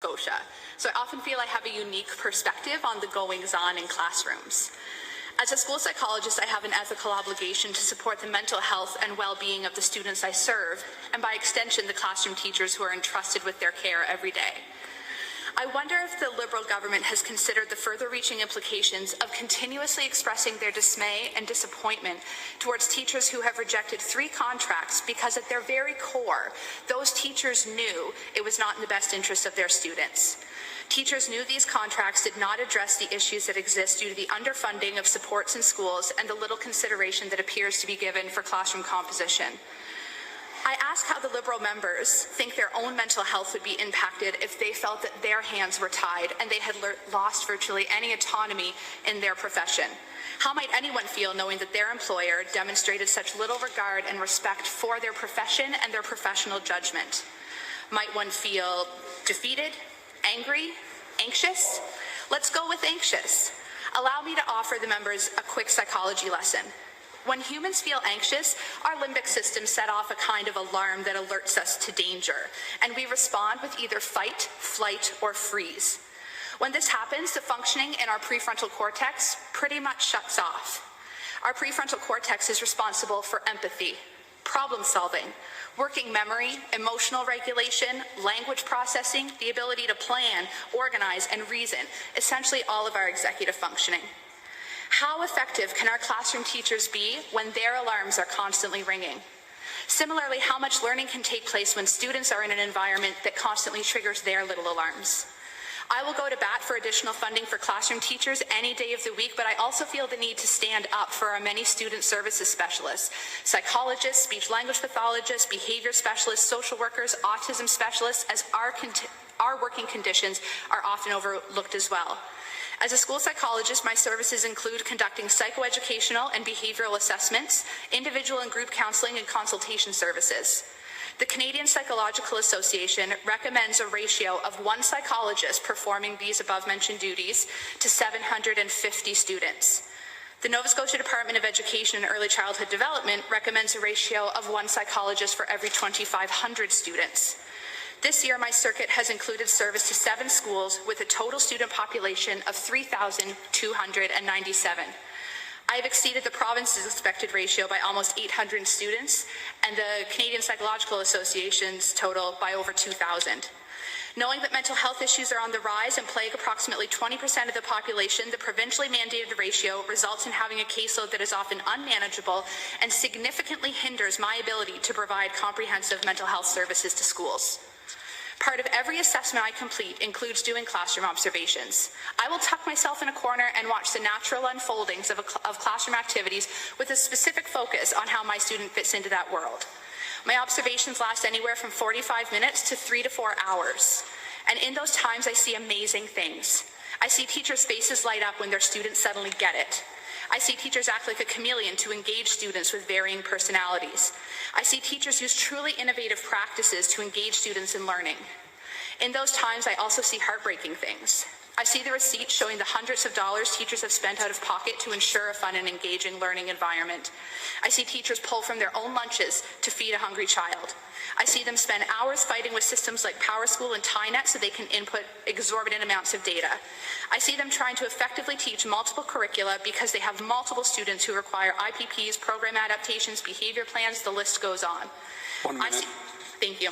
Scotia, so I often feel I have a unique perspective on the goings-on in classrooms. As a school psychologist, I have an ethical obligation to support the mental health and well-being of the students I serve, and by extension, the classroom teachers who are entrusted with their care every day. I wonder if the Liberal government has considered the further-reaching implications of continuously expressing their dismay and disappointment towards teachers who have rejected 3 contracts because at their very core, those teachers knew it was not in the best interest of their students. Teachers knew these contracts did not address the issues that exist due to the underfunding of supports in schools and the little consideration that appears to be given for classroom composition. I ask how the Liberal members think their own mental health would be impacted if they felt that their hands were tied and they had lost virtually any autonomy in their profession. How might anyone feel knowing that their employer demonstrated such little regard and respect for their profession and their professional judgment? Might one feel defeated, angry, anxious? Let's go with anxious. Allow me to offer the members a quick psychology lesson. When humans feel anxious, our limbic system set off a kind of alarm that alerts us to danger, and we respond with either fight, flight, or freeze. When this happens, the functioning in our prefrontal cortex pretty much shuts off. Our prefrontal cortex is responsible for empathy, problem solving, working memory, emotional regulation, language processing, the ability to plan, organize, and reason, essentially all of our executive functioning. How effective can our classroom teachers be when their alarms are constantly ringing? Similarly, how much learning can take place when students are in an environment that constantly triggers their little alarms? I will go to bat for additional funding for classroom teachers any day of the week, but I also feel the need to stand up for our many student services specialists, psychologists, speech-language pathologists, behavior specialists, social workers, autism specialists, as our working conditions are often overlooked as well. As a school psychologist, my services include conducting psychoeducational and behavioral assessments, individual and group counseling and consultation services. The Canadian Psychological Association recommends a ratio of 1 psychologist performing these above-mentioned duties to 750 students. The Nova Scotia Department of Education and Early Childhood Development recommends a ratio of 1 psychologist for every 2,500 students. This year, my circuit has included service to 7 schools with a total student population of 3,297. I have exceeded the province's expected ratio by almost 800 students and the Canadian Psychological Association's total by over 2,000. Knowing that mental health issues are on the rise and plague approximately 20% of the population, the provincially mandated ratio results in having a caseload that is often unmanageable and significantly hinders my ability to provide comprehensive mental health services to schools. Part of every assessment I complete includes doing classroom observations. I will tuck myself in a corner and watch the natural unfoldings of classroom activities with a specific focus on how my student fits into that world. My observations last anywhere from 45 minutes to 3 to 4 hours. And in those times, I see amazing things. I see teachers' faces light up when their students suddenly get it. I see teachers act like a chameleon to engage students with varying personalities. I see teachers use truly innovative practices to engage students in learning. In those times, I also see heartbreaking things. I see the receipts showing the hundreds of dollars teachers have spent out of pocket to ensure a fun and engaging learning environment. I see teachers pull from their own lunches to feed a hungry child. I see them spend hours fighting with systems like PowerSchool and TieNet so they can input exorbitant amounts of data. I see them trying to effectively teach multiple curricula because they have multiple students who require IPPs, program adaptations, behavior plans, the list goes on. 1 minute. Thank you.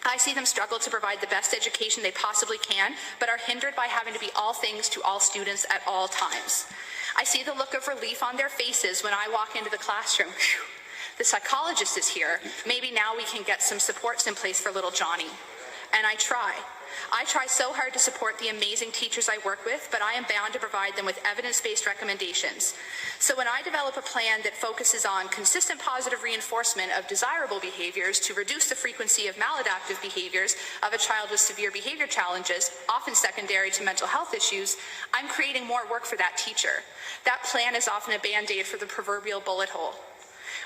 I see them struggle to provide the best education they possibly can, but are hindered by having to be all things to all students at all times. I see the look of relief on their faces when I walk into the classroom. Whew. The psychologist is here. Maybe now we can get some supports in place for little Johnny. And I try. I try so hard to support the amazing teachers I work with, but I am bound to provide them with evidence-based recommendations. So when I develop a plan that focuses on consistent positive reinforcement of desirable behaviors to reduce the frequency of maladaptive behaviors of a child with severe behavior challenges, often secondary to mental health issues, I'm creating more work for that teacher. That plan is often a band-aid for the proverbial bullet hole.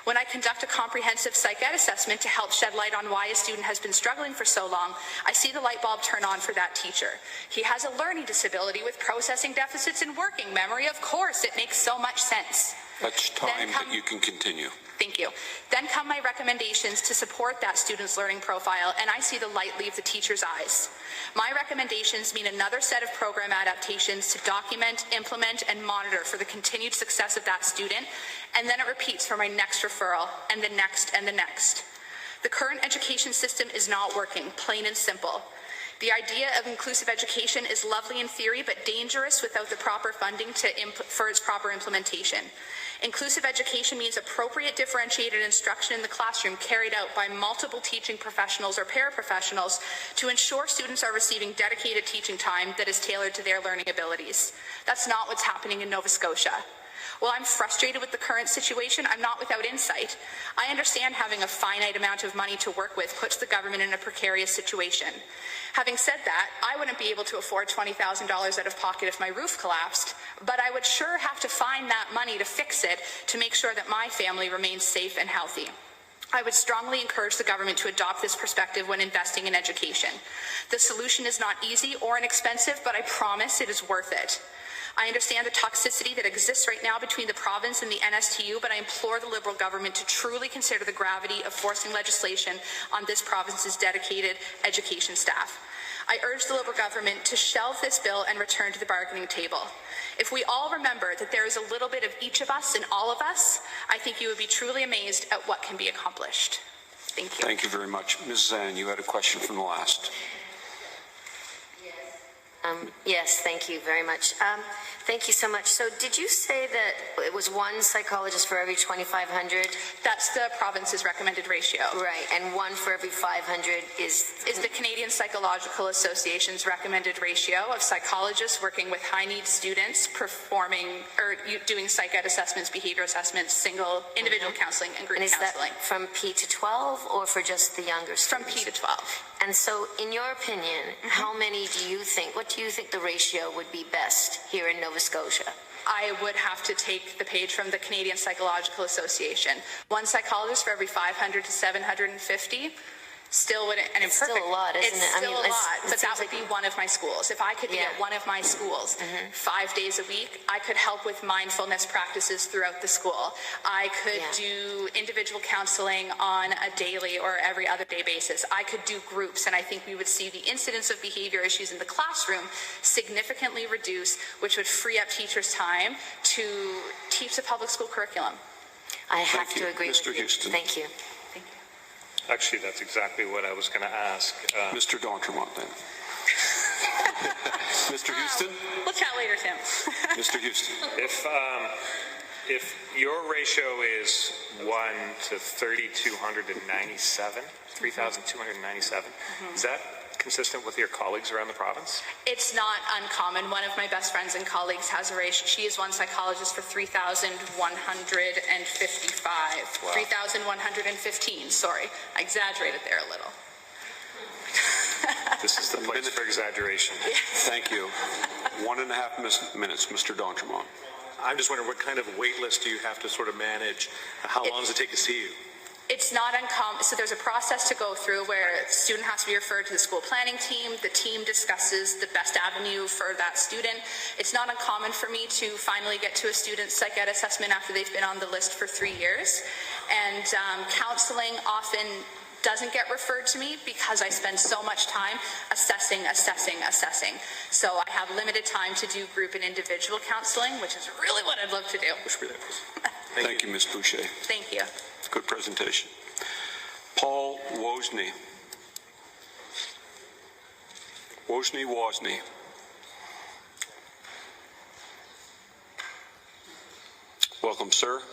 When I conduct a comprehensive psych ed assessment to help shed light on why a student has been struggling for so long, I see the light bulb turn on for that teacher. He has a learning disability with processing deficits in working memory. Of course, it makes so much sense. That's time, but you can continue. Thank you. Then come my recommendations to support that student's learning profile, and I see the light leave the teacher's eyes. My recommendations mean another set of program adaptations to document, implement, and monitor for the continued success of that student, and then it repeats for my next referral, and the next, and the next. The current education system is not working, plain and simple. The idea of inclusive education is lovely in theory, but dangerous without the proper funding for its proper implementation. Inclusive education means appropriate differentiated instruction in the classroom carried out by multiple teaching professionals or paraprofessionals to ensure students are receiving dedicated teaching time that is tailored to their learning abilities. That's not what's happening in Nova Scotia. While I'm frustrated with the current situation, I'm not without insight. I understand having a finite amount of money to work with puts the government in a precarious situation. Having said that, I wouldn't be able to afford $20,000 out of pocket if my roof collapsed, but I would sure have to find that money to fix it to make sure that my family remains safe and healthy. I would strongly encourage the government to adopt this perspective when investing in education. The solution is not easy or inexpensive, but I promise it is worth it. I understand the toxicity that exists right now between the province and the NSTU, but I implore the Liberal government to truly consider the gravity of forcing legislation on this province's dedicated education staff. I urge the Liberal government to shelve this bill and return to the bargaining table. If we all remember that there is a little bit of each of us in all of us, I think you would be truly amazed at what can be accomplished. Thank you. Thank you very much. Ms. Zan, you had a question from the last. Yes, thank you very much. Thank you so much. So did you say that it was one psychologist for every 2,500? That's the province's recommended ratio. Right, and one for every 500 is the Canadian Psychological Association's recommended ratio of psychologists working with high-need students performing or doing psych ed assessments, behavior assessments, single individual counseling, and group counseling. That from P to 12 or for just the younger students? From P to 12. And so, in your opinion, how many do you think, what do you think the ratio would be best here in Nova Scotia? I would have to take the page from the Canadian Psychological Association. One psychologist for every 500 to 750. Still wouldn't, and it's still a lot, isn't it? It's still a lot, but that would be one of my schools. If I could be at one of my schools 5 days a week, I could help with mindfulness practices throughout the school. I could do individual counseling on a daily or every other day basis. I could do groups, and I think we would see the incidence of behavior issues in the classroom significantly reduce, which would free up teachers' time to teach the public school curriculum. I have to agree with you. Mr. Houston. Thank you. Actually, that's exactly what I was going to ask. Mr. D'Entremont, then. Mr. Houston? We'll chat later, Tim. Mr. Houston. If your ratio is 1 to 3,297, 3,297, is that consistent with your colleagues around the province? It's not uncommon. One of my best friends and colleagues has a ratio. She is one psychologist for 3,155. Wow. 3,115, sorry. I exaggerated there a little. This is the place for exaggeration. Thank you. 1.5 minutes, Mr. D'Entremont. I'm just wondering, what kind of wait list do you have to sort of manage? How long does it take to see you? It's not uncommon. So there's a process to go through where a student has to be referred to the school planning team. The team discusses the best avenue for that student. It's not uncommon for me to finally get to a student's psych ed assessment after they've been on the list for 3 years. And counseling often doesn't get referred to me because I spend so much time assessing. So I have limited time to do group and individual counseling, which is really what I'd love to do. Thank you, Ms. Boucher. Thank you. Good presentation. Paul Wozni. Wozni. Welcome, sir.